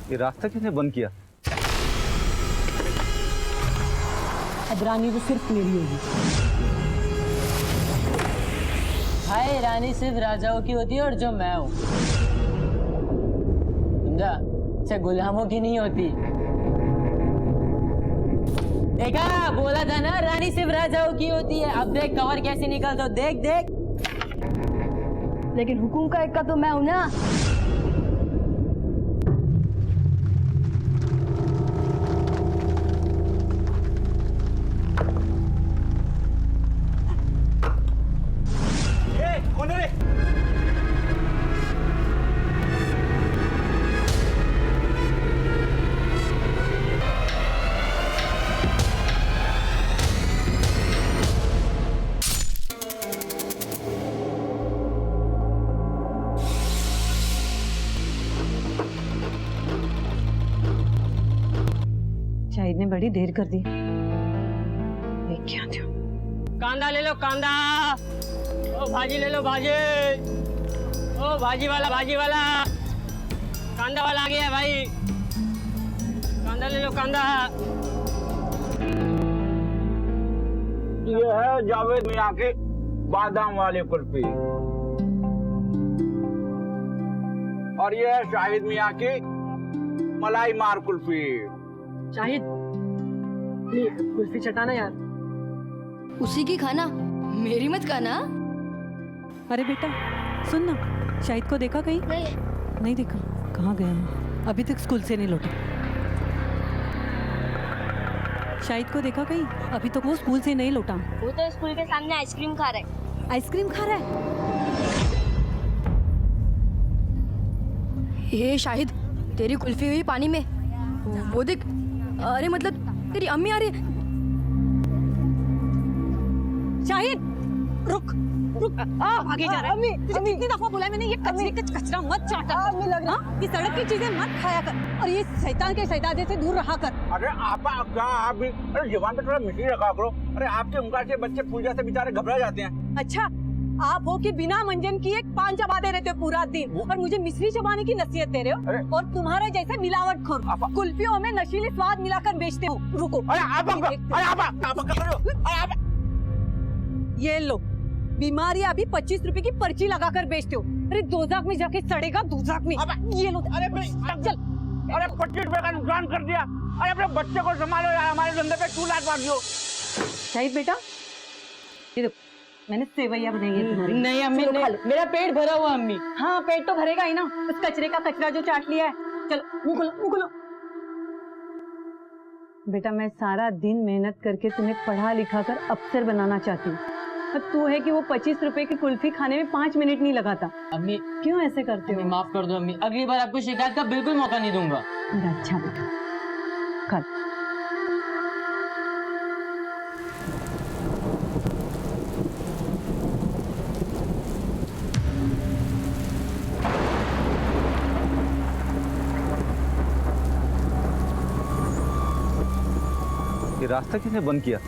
ये रास्ता किसने बंद किया? अब रानी तो सिर्फ मेरी होगी। भाई रानी सिर्फ राजाओं की होती है और जो मैं हूँ, समझा? से गुलामों की नहीं होती। देखा, बोला था ना रानी सिर्फ राजाओं की होती है। अब देख कवर कैसे निकलता हो, देख देख। लेकिन हुकुम का इक्का तो मैं हूं ना। कौन है रे? शाहिद ने बड़ी देर कर दी। क्या था? कांदा ले लो कांदा। ओ भाजी ले लो भाजी। ओ भाजी वाला कांदा वाला आ गया है भाई। कांदा ले लो कांदा। ये है जावेद मियाँ की बादाम वाली कुल्फी और ये है शाहिद मियाँ की मलाई मार कुल्फी। शाहिद, कुल्फी चटाना यार। उसी की खाना, मेरी मत खाना। अरे बेटा सुन ना, शाहिद को देखा कहीं? नहीं देखा। कहाँ गया है? अभी तक स्कूल से नहीं लौटा। शाहिद को देखा कहीं? अभी तक वो स्कूल से नहीं लौटा। वो तो स्कूल के सामने आइसक्रीम खा रहा है। आइसक्रीम खा रहा है? ये शाहिद, तेरी कुल्फी हुई पानी में। वो देख, अरे मतलब तेरी अम्मी आ रही है। शाहिद रुक रुक, आगे जा रहा है। अम्मी, तुझे कितनी दफा बोला है मैंने, ये कचरे का कचरा मत चाटा। लग रहा है ये सड़क की चीजें मत खाया कर और ये शैतान के शैताने से दूर रहा कर। अरे आपा क्या आप भी, अरे जवान पे थोड़ा मिट्टी रखा करो। अरे आपके उंकार से बच्चे फूल जैसे बेचारे घबरा जाते हैं। अच्छा, आप हो कि बिना मंजन की एक पान चबाते रहते हो पूरा दिन और मुझे मिश्री चबाने की नसीहत दे रहे हो। और तुम्हारे जैसे मिलावट खोर कुल्फियों में नशीली स्वाद मिलाकर बेचते हो। रुको, ये लो, बीमारियां अभी 25 रुपए की पर्ची लगाकर बेचते हो। अरे दोज़ख में जाके सड़ेगा, दोज़ख में। ये लो, अरे चल। अरे 25 रुपए का नुकसान कर दिया। अरे अपने बच्चे को संभालो यार, हमारे धंधे पे क्यों लात मार दियो। शाहिद बेटा, ये देखो मैंने सेवैया बनाई है तुम्हारी। नहीं अम्मी, मेरा पेट भरा हुआ अम्मी। हाँ, पेट तो भरेगा ही ना, उस कचरे का कचरा जो चाट लिया है। चलो मुंह खोलो, मुंह खोलो। बेटा मैं सारा दिन मेहनत करके तुम्हें पढ़ा लिखा कर अफसर बनाना चाहती हूँ। अब तू है कि वो 25 रुपए की कुल्फी खाने में 5 मिनट नहीं लगाता। अम्मी क्यों ऐसे करते हो? माफ कर दो अम्मी, अगली बार आपको शिकायत का बिल्कुल मौका नहीं दूंगा। अच्छा बेटा, खा। ये रास्ता किसने बंद किया?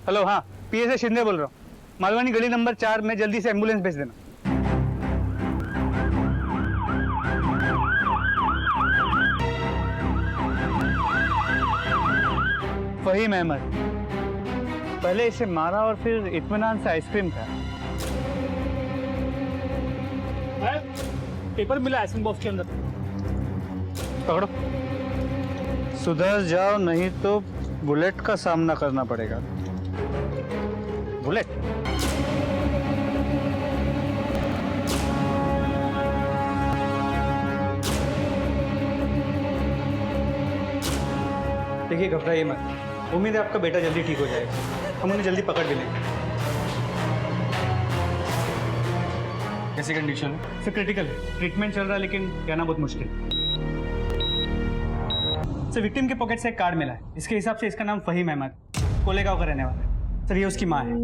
हेलो, हाँ पीए से शिंदे बोल रहा हूँ। मालवानी गली नंबर 4 में जल्दी से एम्बुलेंस भेज देना। फहीम अहमद, पहले इसे मारा और फिर इत्मीनान से आइसक्रीम खाया। पेपर मिला आइसक्रीम बॉक्स के अंदर। पकड़ो, सुधर जाओ नहीं तो बुलेट का सामना करना पड़ेगा। बुलेट? देखिए घबराइए मत, उम्मीद है आपका बेटा जल्दी ठीक हो जाएगा। हम उन्हें जल्दी पकड़ भी लेंगे। कैसी कंडीशन है? सर क्रिटिकल है, ट्रीटमेंट चल रहा है लेकिन कहना बहुत मुश्किल। सर विक्टिम के पॉकेट से एक कार्ड मिला है, इसके हिसाब से इसका नाम फहीम अहमद, कोलेगांव का रहने वाला है। सर ये उसकी माँ है।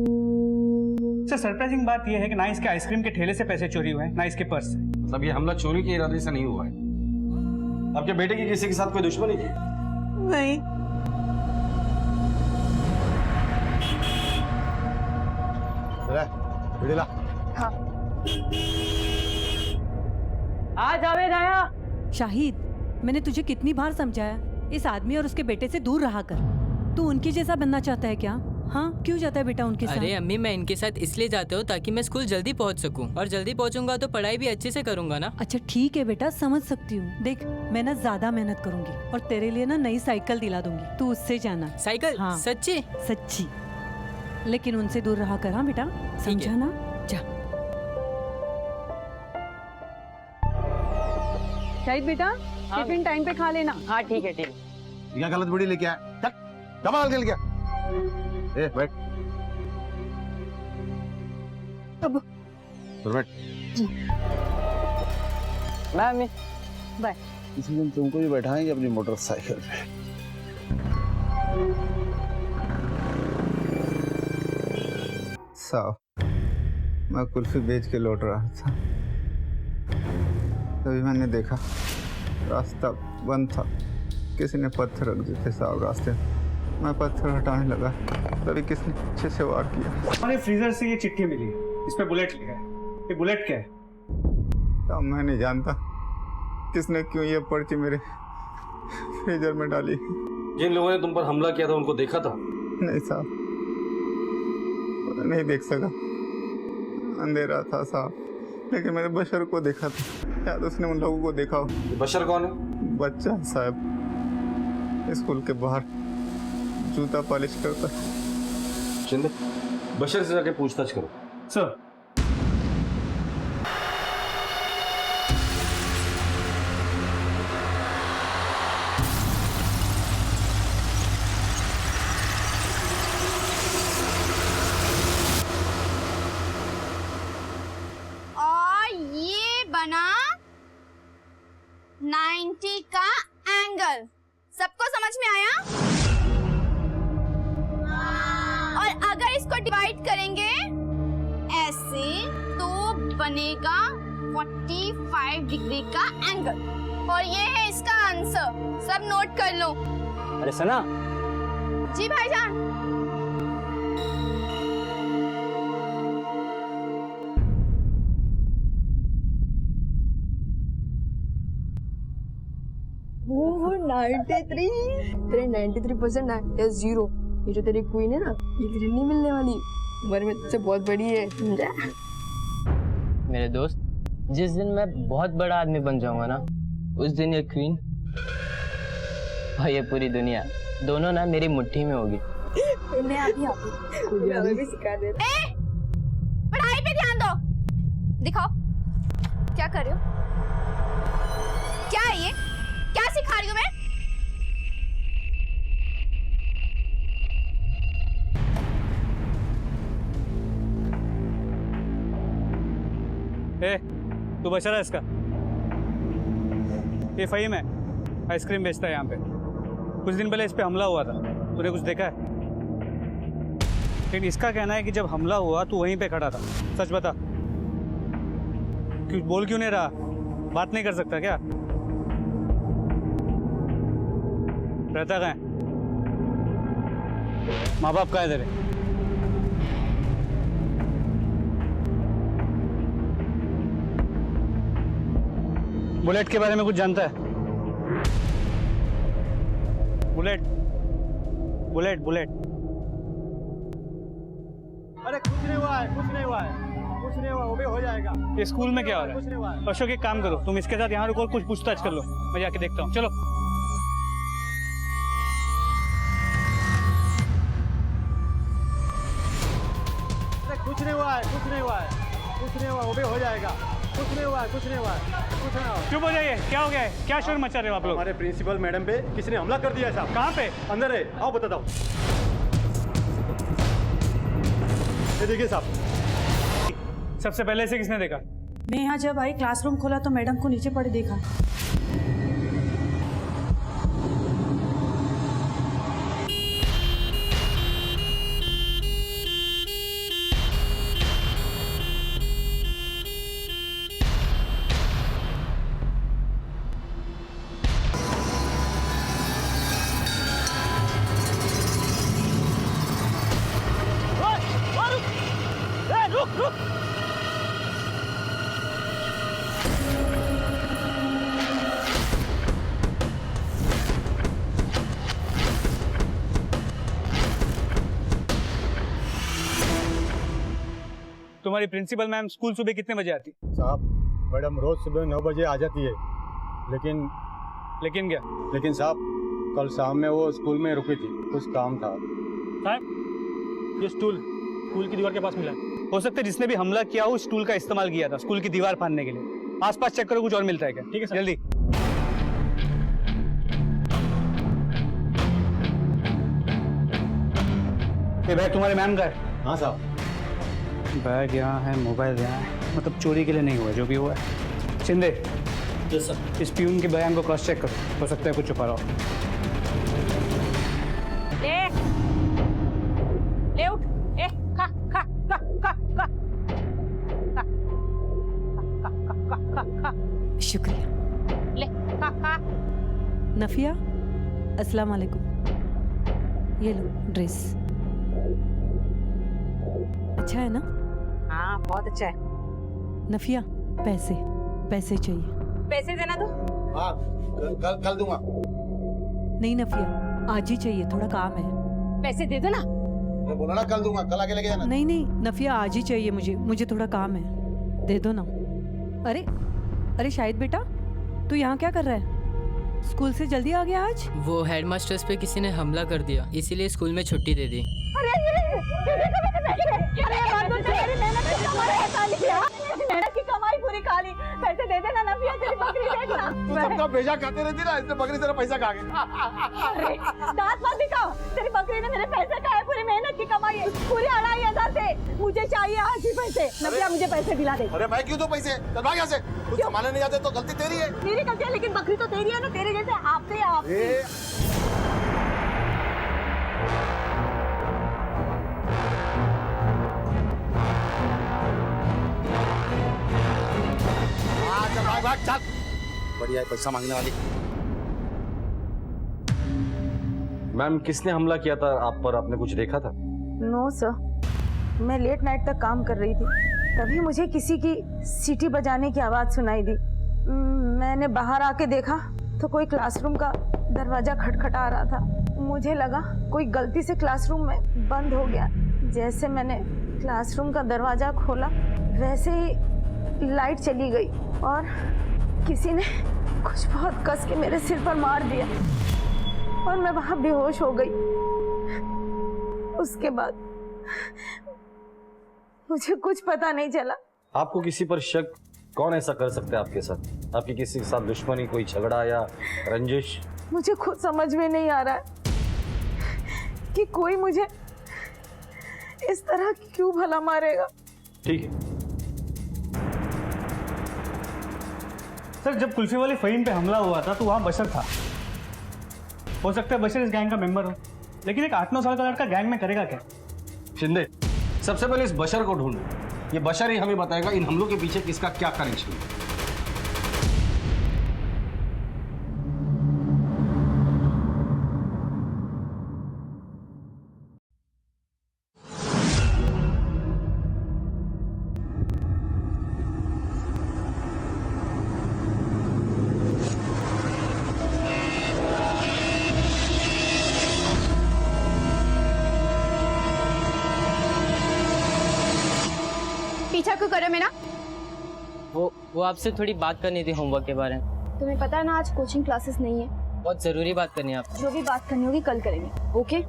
सर सरप्राइजिंग बात यह है कि ना इसके आइसक्रीम के ठेले से पैसे चोरी हुए हैं, ना इसके पर्स से। मतलब ये हमला चोरी के इरादे से नहीं हुआ है। आपके बेटे की किसी के साथ कोई दुश्मनी थी? नहीं। आ जावेद आया। शाहिद, मैंने तुझे कितनी बार समझाया, इस आदमी और उसके बेटे से दूर रहा कर। तू उनकी जैसा बनना चाहता है क्या? हाँ, क्यों जाता है बेटा उनके साथ? अरे अम्मी, मैं इनके साथ इसलिए जाता हूँ ताकि मैं स्कूल जल्दी पहुँच सकूँ, और जल्दी पहुँचूंगा तो पढ़ाई भी अच्छे से करूंगा ना। अच्छा ठीक है बेटा, समझ सकती हूँ। देख, मैं ना ज्यादा मेहनत करूंगी और तेरे लिए ना नई साइकिल दिला दूंगी, तू उससे जाना। साइकिल? हाँ। सच्ची? सच्ची। लेकिन उनसे दूर रहा कर, हाँ बेटा, समझा ना? जा। शाहिद बेटा, टिफिन टाइम पे खा लेना। हाँ ठीक है ठीक है। क्या गलत बड़ी लेके आया? चल, कमाल के लेके आ। ए बैठ। अब बैठ। बाय अम्मी। बाय। इसी दिन तुमको भी बैठाएंगे अपनी मोटरसाइकिल पे। साहब, मैं कुल्फी बेच के लौट रहा था, तभी मैंने देखा रास्ता बंद था। किसी ने पत्थर रख दिए थे साहब रास्ते में। मैं पत्थर हटाने लगा, तभी किसने पीछे से वार किया। हमारे फ्रीजर से ये चिट्ठी मिली है, इस पे बुलेट लिखा है। ये बुलेट क्या है? साहब मैं नहीं जानता किसने क्यों ये पर्ची मेरे फ्रीजर में डाली। जिन लोगों ने तुम पर हमला किया था उनको देखा था? नहीं साहब, नहीं देख सका, अंधेरा था साहब, लेकिन मैंने बशर को देखा था। शायद उसने उन लोगों को देखा हो। ये बशर कौन है? बच्चा साहब, स्कूल के बाहर जूता पॉलिश करता। शिंदे, बशर से जाके पूछताछ करो। सर। और ये बना 90 का एंगल। सबको समझ में आया? और अगर इसको डिवाइड करेंगे ऐसे तो बनेगा 45 डिग्री का एंगल। और ये है इसका आंसर, सब नोट कर लो। अरे सना, जी भाईजान। वो 93, तेरे 93% या 0। ये जो तेरी क्वीन है ना, ये तुझे नहीं मिलने वाली, उम्र में तुझसे बहुत बड़ी है, समझा? मेरे दोस्त, जिस दिन मैं बहुत बड़ा आदमी बन जाऊंगा ना, उस दिन ये क्वीन और ये पूरी दुनिया दोनों ना मेरी मुट्ठी में होगी। मैं अभी आती भी सिखा दे। पढ़ाई पे ध्यान दो। दिखाओ क्या कर रहे हो? क्या है ये? क्या सिखा रही हूँ मैं? ए, तू बचा रहा है इसका? ये फहीम है, आइसक्रीम बेचता है यहाँ पे। कुछ दिन पहले इस पे हमला हुआ था, तूने कुछ देखा है? लेकिन इसका कहना है कि जब हमला हुआ तू वहीं पे खड़ा था। सच बता, क्यों बोल क्यों नहीं रहा? बात नहीं कर सकता क्या? रहता कहाँ है? माँ बाप कहाँ है तेरे? बुलेट के बारे में कुछ जानता है? बुलेट बुलेट बुलेट अरे कुछ नहीं हुआ है, कुछ नहीं हुआ है, कुछ नहीं हुआ, वो भी हो जाएगा। ये स्कूल में क्या हो रहा कुछ नहीं हुआ है? है। अशोक एक काम करो, तुम इसके साथ यहाँ रुको और कुछ पूछताछ कर लो, मैं जाके देखता हूँ। चलो। अरे कुछ नहीं हुआ है, कुछ नहीं हुआ है, कुछ नहीं हुआ, वो भी हो जाएगा। कुछ नहीं हुआ है, कुछ नहीं हुआ है, कुछ नहीं हुआ। चुप हो जाइए, क्या हो गया है? क्या शोर मचा रहे हो आप लोग? हमारे प्रिंसिपल मैडम पे किसी ने हमला कर दिया है साहब। कहाँ पे? अंदर है, आओ बताता हूँ। ये देखिए साहब। सबसे पहले से किसने देखा? मैं यहाँ जब आई, क्लासरूम खोला तो मैडम को नीचे पड़े देखा। तुम्हारी प्रिंसिपल मैम स्कूल सुबह कितने बजे आती? साहब मैडम रोज सुबह 9 बजे आ जाती है, लेकिन लेकिन क्या? लेकिन साहब कल शाम में वो स्कूल में रुकी थी, कुछ काम था। साहब ये स्टूल स्कूल की दीवार के पास मिला। हो सकता है जिसने भी हमला किया हो स्टूल का इस्तेमाल किया था स्कूल की दीवार फाड़ने के लिए। आसपास चेक करो कुछ और मिलता है क्या? ठीक है सर। जल्दी। ये बैग तुम्हारे मैम का है? हाँ साहब। बैग यहाँ है, मोबाइल यहाँ है, मतलब चोरी के लिए नहीं हुआ जो भी हुआ है। शिंदे सर, इस प्यून के बयान को क्रॉस चेक करो, हो सकता है कुछ छुपा रहा हो। ले उठ, ए खा खा खा खा खा खा। शुक्रिया। ले खा खा। नफिया, अस्सलाम वालेकुम। ये लो ड्रेस, अच्छा है ना? हाँ बहुत अच्छा है। नफिया, पैसे पैसे चाहिए। पैसे देना तो? हाँ कल दूंगा। नहीं नफिया, आज ही चाहिए, थोड़ा काम है। पैसे दे दो ना। मैं बोला ना कल दूंगा, कल आके लेके जाना। नहीं नहीं नफिया, आज ही चाहिए मुझे थोड़ा काम है, दे दो ना। अरे अरे शाहिद बेटा, तू यहाँ क्या कर रहा है? स्कूल से जल्दी आ गया आज? वो हेडमास्टर्स पे किसी ने हमला कर दिया, इसीलिए स्कूल में छुट्टी दे दी। मेहनत की कमाई पूरी खा ली। पैसे दे देना नफिया, तेरी बकरी देखना। तू सबका भेजा खाते रहती ना, इससे बकरी से पैसा खा गए। अरे दांत मत दिखाओ, तेरी बकरी ने मेरे पैसे खाए, पूरी मेहनत की कमाई है, पूरी 2500 थे। मुझे चाहिए आज ही पैसे। नफिया मुझे पैसे दिला दे। अरे मैं क्यों दूं पैसे? चल भाग यहाँ से। कुछ संभालने नहीं आते तो गलती तेरी है। मेरी गलती है, लेकिन बकरी तो तेरी है ना, तेरे जैसे आपसे आप। चल भाग भाग चल। बढ़िया है पैसा मांगने वाली। मैम किसने हमला किया था आप पर, आपने कुछ देखा था? नो सर, मैं लेट नाइट तक काम कर रही थी, तभी मुझे किसी की सीटी बजाने की आवाज़ सुनाई दी। मैंने बाहर आके देखा तो कोई क्लासरूम का दरवाज़ा खटखटा रहा था। मुझे लगा कोई गलती से क्लासरूम में बंद हो गया। जैसे मैंने क्लासरूम का दरवाज़ा खोला वैसे ही लाइट चली गई और किसी ने कुछ बहुत कस के मेरे सिर पर मार दिया और मैं वहाँ बेहोश हो गई। उसके बाद मुझे कुछ पता नहीं चला। आपको किसी पर शक? कौन ऐसा कर सकता है आपके साथ? आपकी किसी के साथ दुश्मनी, कोई झगड़ा या रंजिश? मुझे खुद समझ में नहीं आ रहा है कि कोई मुझे इस तरह क्यों भला मारेगा। ठीक है सर, जब कुल्फी वाली फ़हीम पे हमला हुआ था तो वहाँ बशर था। हो सकता है बशर इस गैंग का मेंबर हो, लेकिन एक 8-9 साल का लड़का गैंग में करेगा क्या? शिंदे, सबसे पहले इस बशर को ढूंढो। ये बशर ही हमें बताएगा इन हमलों के पीछे किसका क्या कनेक्शन है। पीछा क्यों करे मेरा? वो आपसे थोड़ी बात करनी थी होमवर्क के बारे में। तुम्हें पता है ना आज कोचिंग क्लासेस नहीं है। बहुत ज़रूरी बात करनी है आपसे। जो भी बात करनी होगी कल करेंगे, ओके?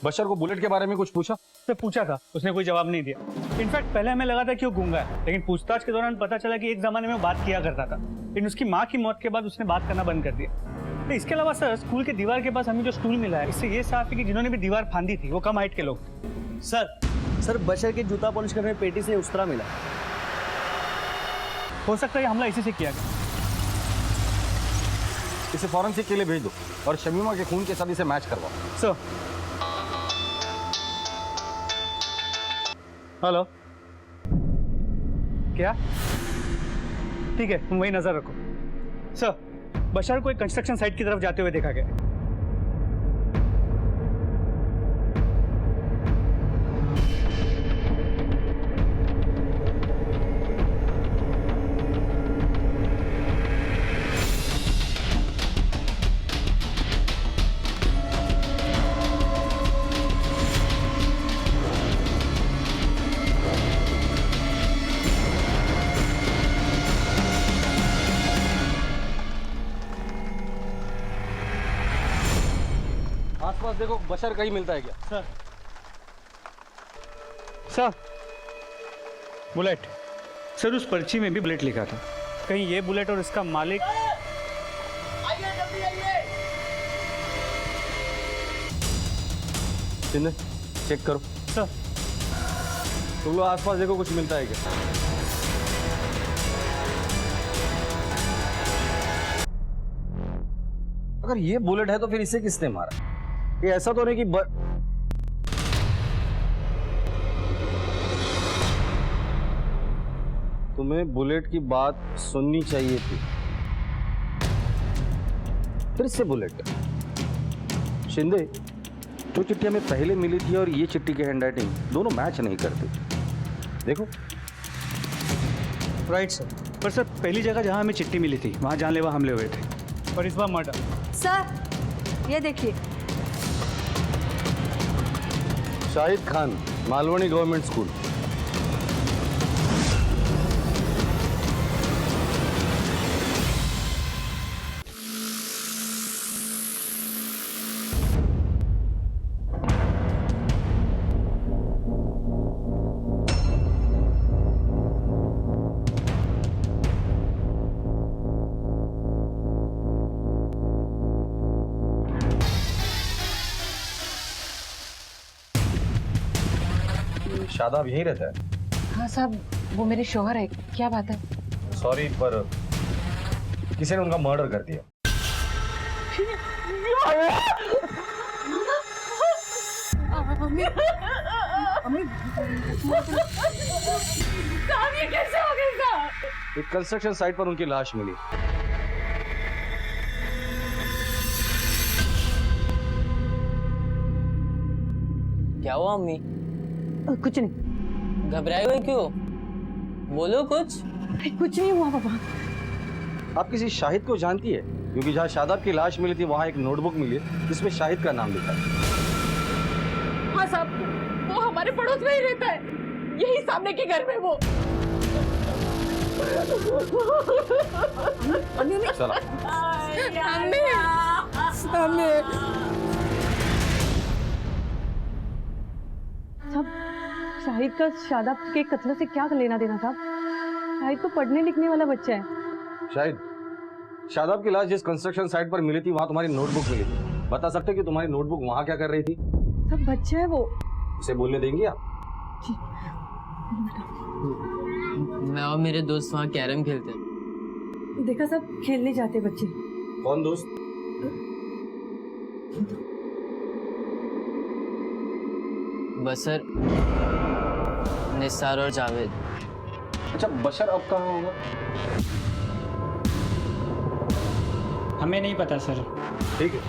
बशर को बुलेट के बारे में कुछ पूछा? उससे पूछा था, उसने कोई जवाब नहीं दिया। इनफैक्ट पहले हमें लगा था कि वो गूंगा है, लेकिन पूछताछ के दौरान पता चला कि एक ज़माने में वो बात किया करता था, लेकिन उसकी माँ की मौत के बाद उसने बात करना बंद कर दिया। तो इसके अलावा सर, स्कूल के दीवार के पास हमें जो स्टूल मिला है, इससे ये साफ है कि जिन्होंने भी दीवार फांदी थी वो कम हाइट के लोग थे। सर बशर के जूता पॉलिश करने में पेटी से उस तरह मिला। हो सकता है ये हमला इसी से किया गया। इसे फॉरेंसिक के लिए भेज दो और शमीमा के खून के साथ इसे मैच करवाओ। सर, हेलो, क्या? ठीक है, तुम वही नजर रखो। सर, बशर को एक कंस्ट्रक्शन साइट की तरफ जाते हुए देखा गया। आसपास देखो, बशर कहीं मिलता है क्या? Sir sir bullet. सर उस पर्ची में भी बुलेट लिखा था। कहीं ये बुलेट और इसका मालिक। शिंदे, चेक करो। सर तुम लोग आसपास देखो, कुछ मिलता है क्या? अगर ये बुलेट है तो फिर इसे किसने मारा? ये ऐसा तो नहीं कि तुम्हें बुलेट की बात सुननी चाहिए थी। फिर से बुलेट। शिंदे, जो चिट्ठी हमें पहले मिली थी और ये चिट्ठी की हैंडराइटिंग दोनों मैच नहीं करते। देखो। Right sir. पर सर पहली जगह जहां हमें चिट्ठी मिली थी वहां जानलेवा हमले हुए थे और इस बार मर्डर। सर ये देखिए। Shahid Khan, Malvani government school. शादाब यहीं रहता है? हाँ साहब, वो मेरे शौहर है। क्या बात है? सॉरी, पर किसी ने उनका मर्डर कर दिया। ये कैसे हो गया? एक कंस्ट्रक्शन साइट पर उनकी लाश मिली। क्या हुआ अम्मी? कुछ नहीं। घबराए हुए क्यों? बोलो कुछ। कुछ नहीं हुआ पापा। आप किसी शाहिद को जानती है? क्योंकि जहाँ शादाब की लाश मिली थी वहाँ एक नोटबुक मिली है जिसमें शाहिद का नाम लिखा है। हाँ साहब, वो हमारे पड़ोस में ही रहता है, यही सामने के घर में वो। चला। साहब, शाहिद का शादाब के कत्ल से क्या लेना देना साहब? शाहिद तो पढ़ने लिखने वाला बच्चा है। शाहिद, शादाब की लाश जिस कंस्ट्रक्शन साइट पर मिली थी वहाँ तुम्हारी नोटबुक मिली थी। बता सकते कि तुम्हारी नोटबुक वहाँ क्या कर रही थी? सब बच्चा है वो। उसे बोलने देंगी आप? मैं और मेरे दोस्त वहाँ कैरम खेलते हैं। देखा सब खेलने जाते बच्चे। कौन दोस्त? बसर, निसार और जावेद। अच्छा, बशर अब कहाँ होगा? हमें नहीं पता सर। ठीक है।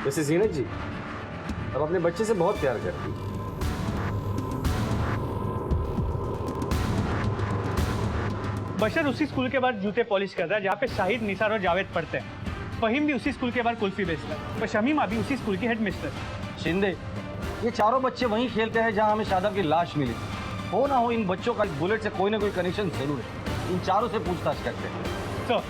वैसे जीनत जी, अब अपने बच्चे से बहुत प्यार करती है। बशर उसी स्कूल के बाद जूते पॉलिश करता है जहाँ पे शाहिद, निसार और जावेद पढ़ते हैं। फहीम भी उसी स्कूल के बाद कुल्फी बेचता है और शमीमा भी उसी स्कूल की हेड मिस्ट्रेस। शिंदे, ये चारों बच्चे वहीं खेलते हैं जहाँ हमें शादाब की लाश मिली। हो ना हो, इन बच्चों का बुलेट से कोई ना कोई कनेक्शन जरूर है। इन चारों से पूछताछ करते हैं। तो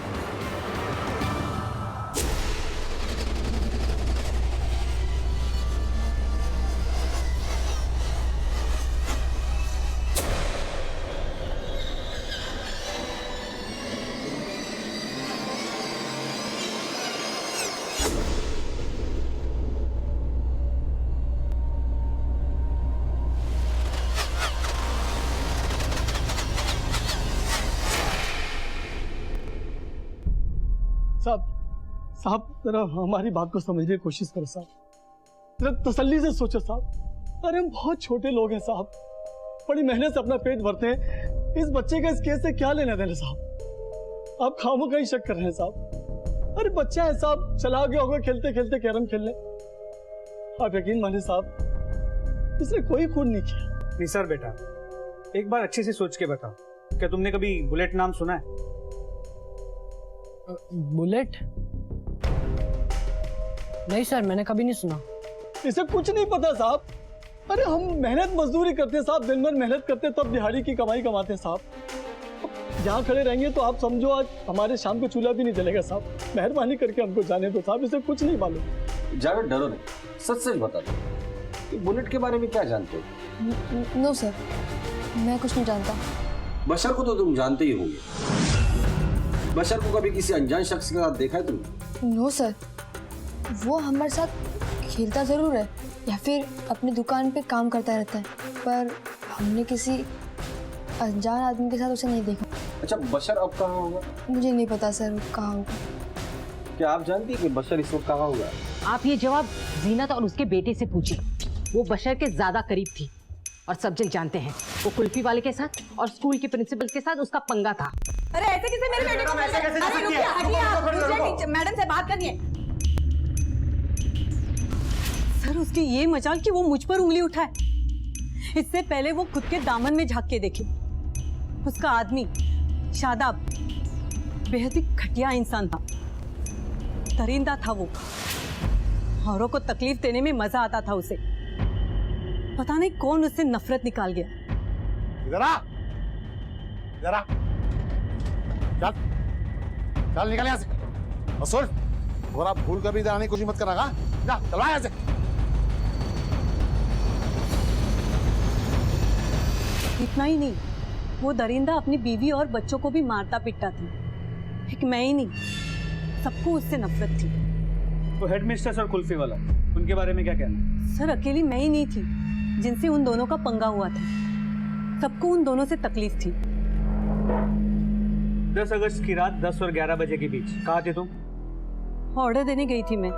साहब जरा हमारी बात को समझने की कोशिश करो साहब, जरा तसल्ली से सोचो साहब। अरे हम बहुत छोटे लोग हैं साहब, बड़ी मेहनत से अपना पेट भरते हैं। इस बच्चे का इस केस से क्या लेना देना साहब? आप खामोखा ही शक कर रहे हैं साहब। अरे बच्चा है साहब, चला गया होगा खेलते खेलते कैरम खेलने। आप यकीन मानिए साहब, इसने कोई खून नहीं किया। निसार बेटा, एक बार अच्छे से सोच के बताओ, क्या तुमने कभी बुलेट नाम सुना है? बुलेट? नहीं सर, मैंने कभी नहीं सुना। इसे कुछ नहीं पता साहब। अरे हम मेहनत मजदूरी करते हैं साहब, दिन भर मेहनत करते हैं तब दिहाड़ी की कमाई कमाते हैं साहब। यहाँ खड़े रहेंगे तो आप समझो आज हमारे शाम को चूल्हा भी नहीं जलेगा साहब। मेहरबानी करके हमको जाने दो साहब, इसे कुछ नहीं मालूम। जावेद डरो नहीं, सच सच बता दो, ये बुलेट के बारे में क्या जानते हो? नो सर, मैं कुछ नहीं जानता। बशर को तो तुम जानते ही होंगे। बशर को कभी किसी अनजान शख्स के साथ देखा है तुमने? नो सर, वो हमारे साथ खेलता ज़रूर है या फिर अपनी दुकान पे काम करता रहता है, पर हमने किसी अनजान आदमी के साथ उसे नहीं देखा। अच्छा, बशर अब कहाँ होगा? मुझे नहीं पता सर कहाँ होगा। क्या आप जानती है कि बशर इस वक्त कहाँ होगा? आप ये जवाब जीनत और उसके बेटे से पूछिए। वो बशर के ज्यादा करीब थी और सब जन जानते हैं वो कुल्फी वाले के साथ और स्कूल के प्रिंसिपल के साथ उसका पंगा था। अरे ऐसे कैसे मेरे बेटे को? अरे रुकिए, हटिए आप, दूसरे मैडम से बात करनी है। सर, उसकी ये मजाल कि वो मुझ पर उंगली उठाए। इससे पहले वो खुद के दामन में झांक के देखे। उसका आदमी शादाब बेहद ही घटिया इंसान था, दरिंदा था वो। औरों को तकलीफ देने में मजा आता था उसे। पता नहीं कौन उससे नफरत निकाल गया। इधर आ, इधर आ, चल चल निकल यहाँ से। और सुन, और आप भूल कर भी इधर आने की कोशिश मत करना। जा चलो यहाँ से। इतना ही नहीं, वो दरिंदा अपनी बीवी और बच्चों को भी मारता पिटता था। एक मैं ही नहीं, सबको उससे नफरत थी। तो हेडमिस्ट्रेस और कुल्फी वाला, उनके बारे में क्या कहना? सर, अकेली मैं ही नहीं थी जिनसे उन दोनों का पंगा हुआ था। सबको उन दोनों से तकलीफ थी। 10 अगस्त की रात 10 और 11 बजे के बीच कहाँ थे तुम? ऑर्डर देने गई थी मैं,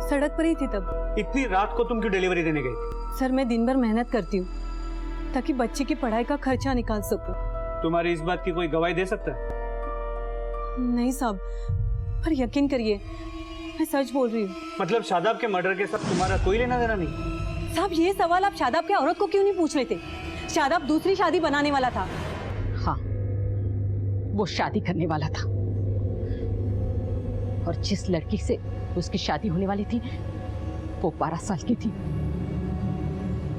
सड़क पर ही थी तब। इतनी रात को तुम क्यों डिलीवरी देने गई थी? सर, मैं दिन भर मेहनत करती हूँ ताकि बच्चे की पढ़ाई का खर्चा निकाल सकूं। तुम्हारी इस बात की कोई गवाही दे सकता है? नहीं साहब, पर यकीन करिए मैं सच बोल रही हूँ। मतलब शादाब के मर्डर के साथ तुम्हारा कोई लेना देना नहीं? साहब, ये सवाल आप शादाब के औरत को क्यों नहीं पूछ रहे थे? शादाब दूसरी शादी बनाने वाला था। हाँ, वो शादी करने वाला था और जिस लड़की से उसकी शादी होने वाली थी वो 12 साल की थी।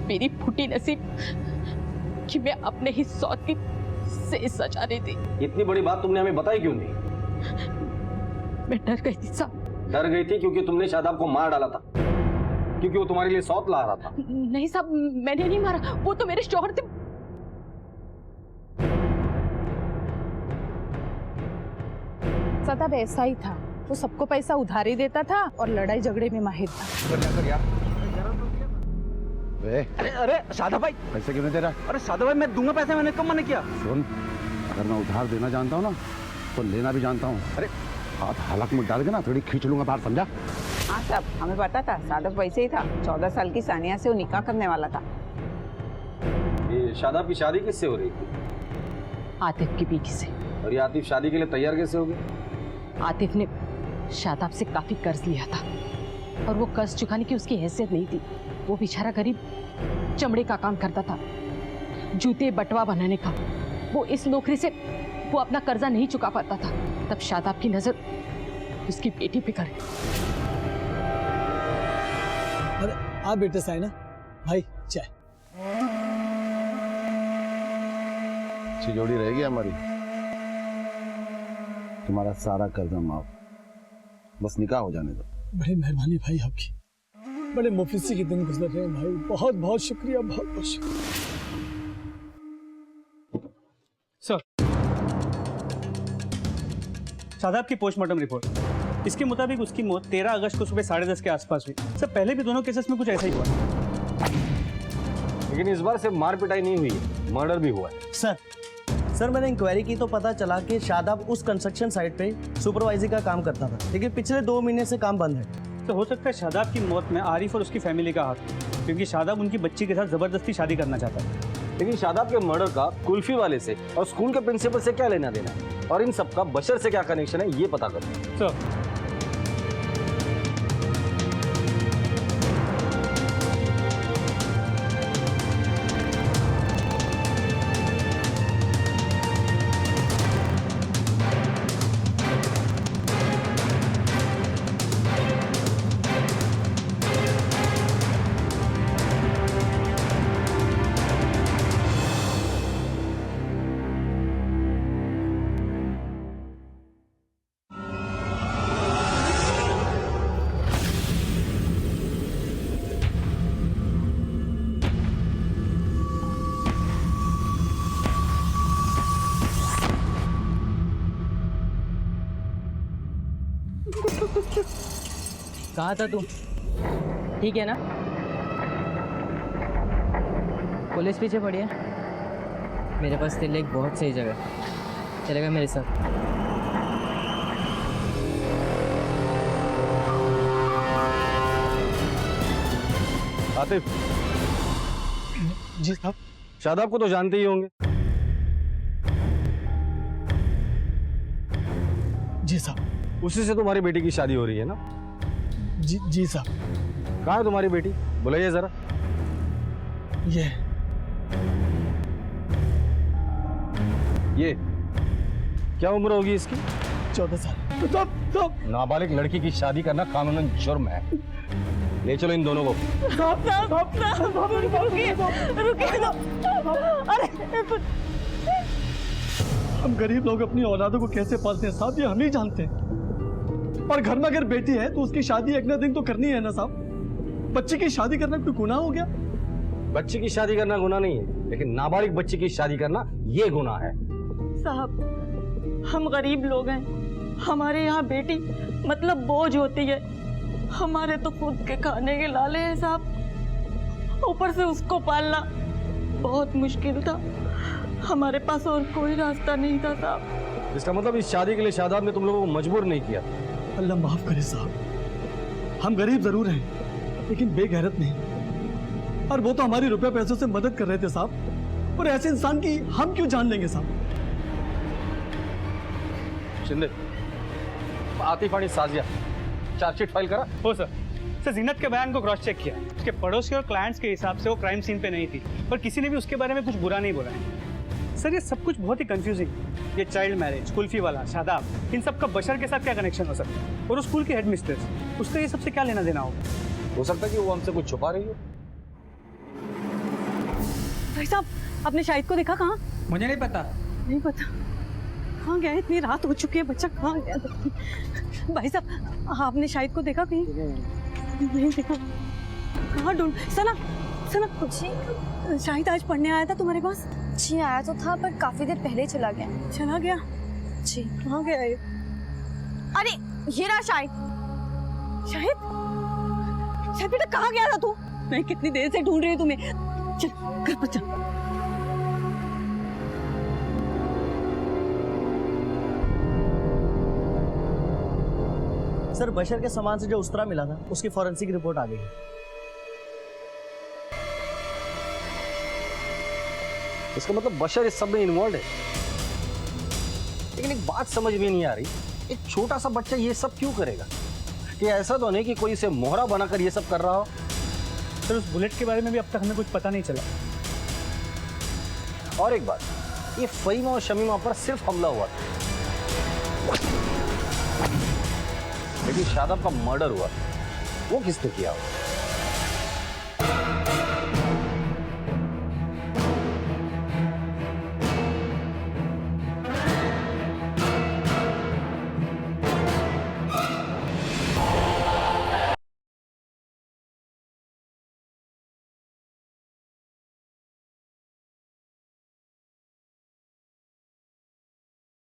मेरी फूटी नसीब कि मैं अपने ही सौत की से सजा रही थी। इतनी बड़ी बात तुमने हमें बताई क्यों नहीं? मैं डर गई थी साहब। डर गई थी क्योंकि तुमने शादाब को मार डाला था, क्योंकि वो तुम्हारे लिए सौत ला रहा था। नहीं साहब, मैंने नहीं मारा, वो तो मेरे शौहर थे। सदाब ऐसा ही था, वो सबको पैसा उधार ही देता था और लड़ाई झगड़े में माहिर था। अरे अरे शादाब भाई, पैसे क्यों नहीं दे रहा? अरे शादाब भाई, मैं दूंगा पैसे, मैंने कब मना किया? सुन, अगर मैं उधार देना जानता हूँ ना तो लेना भी जानता हूँ। अरे हाथ हलक में डाल के ना थोड़ी खींच लूंगा बाहर, समझा? हाँ साहब, हमें पता था शादाब वैसे ही था। 14 साल की सानिया से वो निकाह करने वाला था। ये शादाब की शादी किससे हो रही थी? आतिफ की बेटी से। और ये आतिफ शादी के लिए तैयार कैसे हो गए? आतिफ ने शादाब से काफी कर्ज लिया था और वो कर्ज चुकाने की उसकी हैसियत नहीं थी। वो बेचारा गरीब चमड़े का काम करता था, जूते बटवा बनाने का। वो इस नौकरी से वो अपना कर्जा नहीं चुका पाता था। तब शादाब की नजर उसकी बेटी पे गई। अरे आप बेटे साइना भाई, चाय। अच्छी जोड़ी रहेगी हमारी। तुम्हारा सारा कर्जा माफ, बस निकाह हो जाने दो। बड़ी मेहरबानी भाई आपकी, बड़े मुफलिसी के दिन गुजर रहे हैं भाई। बहुत बहुत शुक्रिया, बहुत बहुत शुक्रिया। सर, शादाब की पोस्टमार्टम रिपोर्ट, इसके मुताबिक उसकी मौत 13 अगस्त को सुबह 10:30 के आसपास हुई। सर, पहले भी दोनों केसेस में कुछ ऐसा ही हुआ, लेकिन इस बार सिर्फ मार पिटाई नहीं हुई है, मर्डर भी हुआ है। सर मैंने इंक्वायरी की तो पता चला कि शादाब उस कंस्ट्रक्शन साइट पे सुपरवाइजर का काम करता था, लेकिन पिछले 2 महीने से काम बंद है। तो हो सकता है शादाब की मौत में आरिफ और उसकी फैमिली का हाथ, क्योंकि शादाब उनकी बच्ची के साथ जबरदस्ती शादी करना चाहता है। लेकिन शादाब के मर्डर का कुल्फी वाले से और स्कूल के प्रिंसिपल से क्या लेना देना है, और इन सबका बशर से क्या कनेक्शन है, ये पता करो। सर, कहाँ था तू? ठीक है ना? पुलिस पीछे पड़ी है। मेरे पास तेरे लिए एक बहुत सही जगह है, चलेगा मेरे साथ? आतिफ। जी साहब। शादाब को तो जानते ही होंगे। जी साहब। उसी से तुम्हारी बेटी की शादी हो रही है ना? जी साहब। कहाँ है तुम्हारी बेटी? बुलाइए जरा। ये क्या उम्र होगी इसकी? 14 साल। नाबालिग लड़की की शादी करना कानूनन जुर्म है। ले चलो इन दोनों को। हम गरीब लोग अपनी औलादों को कैसे पालते हैं साहब, ये हम ही जानते हैं। और घर में अगर बेटी है तो उसकी शादी एक ना दिन तो करनी है ना साहब। बच्चे की शादी करना कोई गुनाह हो गया? बच्चे की शादी करना गुनाह नहीं है, लेकिन नाबालिग बच्चे की शादी करना ये गुनाह है। साहब, हम गरीब लोग हैं, हमारे यहाँ बेटी मतलब बोझ होती है। हमारे तो खुद के खाने के लाले हैं साहब, ऊपर से उसको पालना बहुत मुश्किल था। हमारे पास और कोई रास्ता नहीं था साहब। इसका मतलब इस शादी के लिए शादाब ने तुम लोगों को मजबूर नहीं किया? अल्लाह माफ करे साहब, हम गरीब जरूर हैं लेकिन बेगैरत नहीं। और वो तो हमारी रुपया पैसों से मदद कर रहे थे साहब, और ऐसे इंसान की हम क्यों जान लेंगे साहब? शिंदे, आतिफ आणि साजिया चार्जशीट फाइल करा। हो सर। सर जीनत के बयान को क्रॉस चेक किया, उसके पड़ोसी और क्लाइंट्स के हिसाब से वो क्राइम सीन पे नहीं थी, पर किसी ने भी उसके बारे में कुछ बुरा नहीं बोला है। सर ये सब कुछ बहुत ही कंफ्यूजिंग है। ये चाइल्ड मैरिज, कुल्फी वाला, शादाब, इन सब का बशर के साथ क्या कनेक्शन हो सकता है? और उस स्कूल की हेड मिस्ट्रेस, उसका ये सबसे क्या लेना देना होगा? हो सकता है कि वो हमसे कुछ छुपा रही हो। भाई साहब, आपने शाहिद को देखा? कहाँ? मुझे नहीं पता। नहीं पता? कहाँ गया? इतनी रात हो चुकी है, बच्चा कहाँ गया? भाई साहब, आपने शाहिद को देखा कहीं? नहीं देखा। कहाँ ढूंढ? सना कुछ शाहिद आज पढ़ने आया था तुम्हारे पास? जी आया तो था, पर काफी देर पहले चला गया। चला गया? जी। कहाँ गया ये? अरे ये रहा शाहिद। शाहिद बेटा, कहाँ गया था तू? मैं कितनी देर से ढूंढ रही हूँ तुम्हें। चल घर पर चल। सर, बशर के सामान से जो उस्तरा मिला था उसकी फॉरेंसिक रिपोर्ट आ गई है। इसका मतलब बशर इस सब में इन्वॉल्व है। लेकिन एक बात समझ में नहीं आ रही, एक छोटा सा बच्चा ये सब क्यों करेगा? कि ऐसा तो नहीं कि कोई इसे मोहरा बनाकर ये सब कर रहा हो। सर उस बुलेट के बारे में भी अब तक हमें कुछ पता नहीं चला। और एक बात, ये फहीमा और शमीमा पर सिर्फ हमला हुआ था, लेकिन शादाब का मर्डर हुआ, वो किसने किया हो?